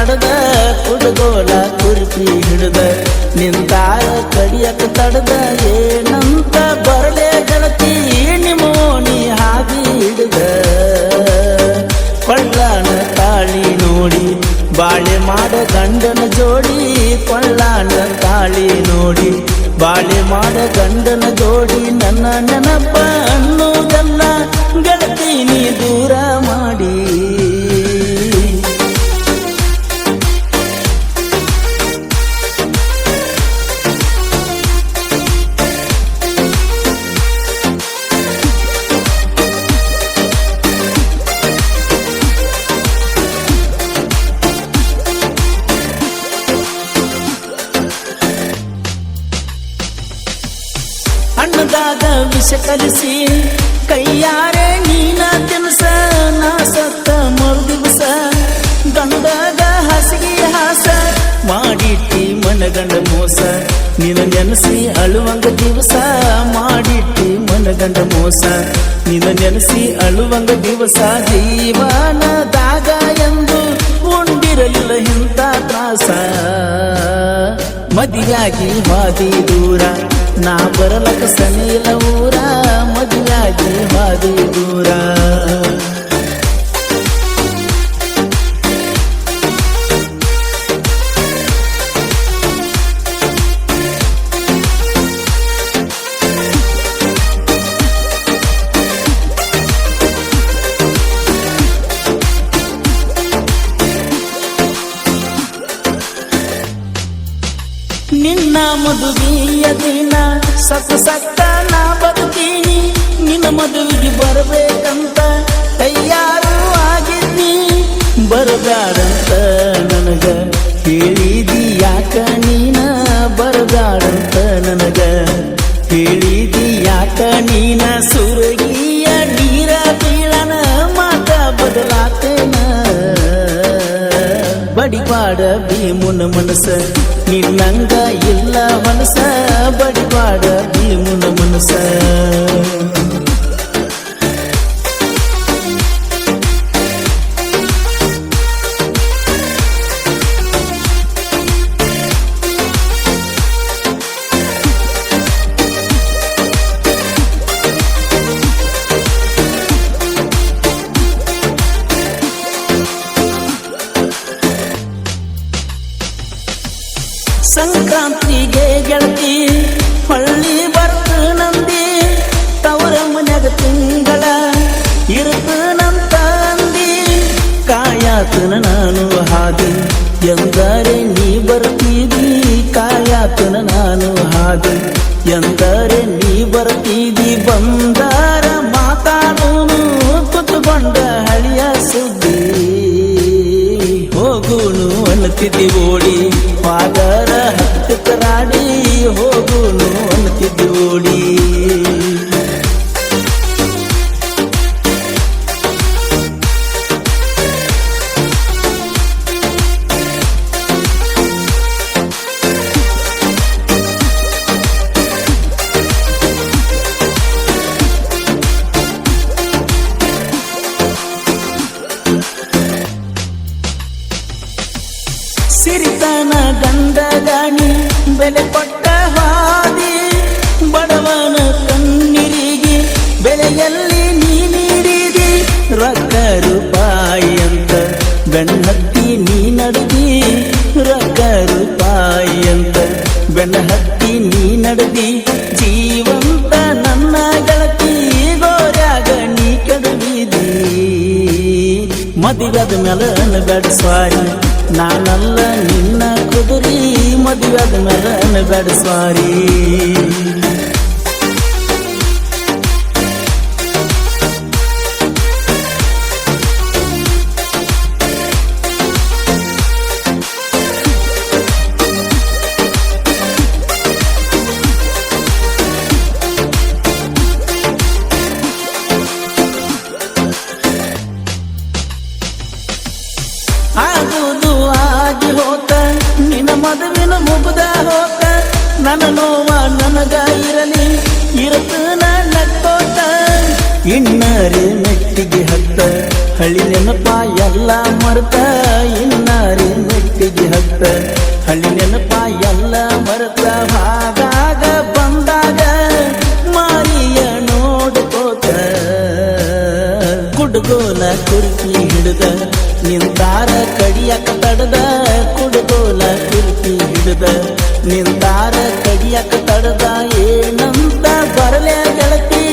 ತಡದ ಕುಡಗೋಲ ಕುರ್ಪಿ ಹಿಡ್ದ ನಿಂತಾರ ಕಡಿಯಕ ತಡದ ಏನಂತ ಬರಲೇ ಗೆಳತಿ ನಿಮೋನಿ ಹಾದಿ ಹಿಡ್ದ ಕೊಳ್ಳಾನ ತಾಳಿ ನೋಡಿ ಬಾಳೆ ಮಾಡ ಗಂಡನ ಜೋಡಿ ಕೊಳ್ಳಾನ ತಾಳಿ ನೋಡಿ ಬಾಳೆ ಮಾಡ ಗಂಡನ ಜೋಡಿ ನನ್ನ ನೆನಪ ಅನ್ನೋದಲ್ಲ ಗೆಳತಿ ನೀ ದೂರ ಮಾಡಿ ಅನ್ನದಾಗ ವಿಷ ಕಲಿಸಿ ಕೈಯಾರೆ ನೀನ ತಿನ್ಸ ನಾ ಸತ್ತ ಮರುದಿವಸ ಗಂಡಗ ಹಸಿಗೆ ಹಾಸ ಮಾಡಿಟ್ಟಿ ಮನಗಂಡ ಮೋಸ ನಿನ ನೆನಸಿ ಅಳುವಂಗ ದಿವಸ ಮಾಡಿಟ್ಟಿ ಮನಗಂಡ ಮೋಸ ನಿನ ನೆನಸಿ ಅಳುವಂಗ ದಿವಸ ಜೀವನದಾಗ ಎಂದು ಉಂಡಿರಲಿಲ್ಲ ಇಂಥ ತ್ರಾಸ ಮದಿಯಾಗಿ ಹಾದಿ ದೂರ ನಾ ಬರಲಕ ಸನಿಲ ಊರ ಮದುವಾಗಿ ಹಾದಿ ದೂರ ನಿನ್ನ ಮದುವೆಯ ದಿನ ಸತ್ತ ನಾ ಬದುಕೀನಿ ನಿನ್ನ ಮದುವೆಗೆ ಬರಬೇಕಂತ ತಯಾರು ಆಗಿದ್ನಿ ಬರದಾರಂತ ನನಗ ಹೇಳಿದಿ ಯಾಕ ನೀನ ಬರದಾರಂತ ನನಗ ಹೇಳಿದಿ ಯಾಕ ನೀನ ಸುರಗಿಯ ನೀರ ಬೀಳನ ಮಾತ ಬದಲಾತೇನ ಬಡಿಪಾಡ ಭೀಮುನ ಮನಸ ನಿನ್ನಂಗ ಇಲ್ಲ ಮನಸ ಬಡಿಪಾಡ ಭೀಮುನ ಮನಸ ಸಂಕ್ರಾಂತಿಗೆ ಗೆಳತಿ ಹಳ್ಳಿ ಬರ್ತು ನಂದಿ ತವರ ಮನ್ಯಾಗ ತಿಂಗಳ ಇರುತ್ತನಂತ ಅಂದಿ ಕಾಯಾತನ ನಾನು ಹಾದಿ ಎಂದರೆ ನೀ ಬರ್ತೀದಿ ಕಾಯಾತನ ನಾನು ಹಾದಿ ಎಂದರೆ ನೀ ಬರ್ತೀದಿ ಬಂದಾರ ಮಾತಾಡೋನು ಕುತ್ಕೊಂಡ ಹಳಿಯ ಸುದ್ದಿ ಹೋಗುನು ಅನ್ನತಿದ್ದಿ ಓಡಿ ಪಾದರ ಹತ್ತರಾಡಿ ಹೋಗುನು ಅನ್ನತಿದ್ದಿ ಓಡಿ ಸಿರಿತನ ಗಂಡಗಾಣಿ ಬೆಲೆ ಕೊಟ್ಟ ಹಾದಿ ಬಡವನ ಕಣ್ಣೀರಿಗೆ ಬೆಲೆಯಲ್ಲಿ ನೀ ನೀಡಿದಿ ರೊಕ್ಕ ರೂಪಾಯಿ ಅಂತ ಬೆನ್ನತ್ತಿ ನೀ ನಡೆದಿ ರೊಕ್ಕ ರೂಪಾಯಿ ಅಂತ ಬೆನ್ನಹತ್ತಿ ನೀ ನಡೆದಿ ಜೀವಂತ ನನ್ನ ಗೆಳತಿ ಗೋರ್ಯಾಗ ನೀ ಕೆಡವಿದಿ ಮದುವೆದ ಮೇಲೆ ಬೇಡ ಸ್ವಾರಿ ನಾನಲ್ಲ ನಿನ್ನ ಕುದುರಿ ಮದುವೆದ ಮೇಲೆ ಬೇಡ ಸ್ವಾರಿ ಆಗುವುದು ಆಗಿ ಹೋತ ನಿನ್ನ ಮದುವಿನ ಮುಗ್ದ ಹೋತ ನನ್ನ ನೋವ ನನಗ ಇರಲಿ ಇರತ ನಕ್ಕೋತ ಇನ್ನಾರೆ ಮೆಟ್ಟಿಗೆ ಹತ್ತ ಹಳಿ ನೆನಪ ಎಲ್ಲ ಮರ್ತ ಇನ್ನಾರೆ ಸಿಟ್ಟಿಗೆ ಹತ್ತ ಹಳ್ಳಿ ನೆನಪ ಎಲ್ಲ ಮರೆತ ಹಾಗಾಗ ಬಂದಾಗ ಮಾರಿಯ ನೋಡ್ಕೋತ ಕುಡುಗೋಲ ಕುರ್ಕಿ ಹಿಡಿದ ನಿಂತಾರ ಕಡಿಯಕ ತಡದ ಕುಡುಗೋಲ ಕುರ್ಕಿ ಹಿಡಿದ ನಿಂತಾರ ಕಡಿಯಕ ತಡದ ಏನಂತ ಬರಲೇ ಗೆಳತಿ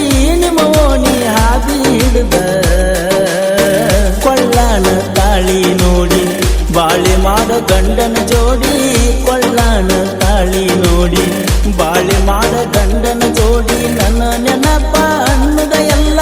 ನಿಮ್ಮ ಓಣಿ ಹಾದಿ ಹಿಡಿದ ಕೊಳ್ಳಾಣ ತಾಳಿ ನೋಡಿ ಬಾಳೆ ಮಾಡ ಗಂಡನ ಜೋಡಿ ಕೊಳ್ಳಾಣ ತಾಳಿ ನೋಡಿ ಬಾಳೆ ಮಾಡ ಗಂಡನ ಜೋಡಿ ನನ್ನ ನೆನಪ ಅನ್ನದ ಎಲ್ಲ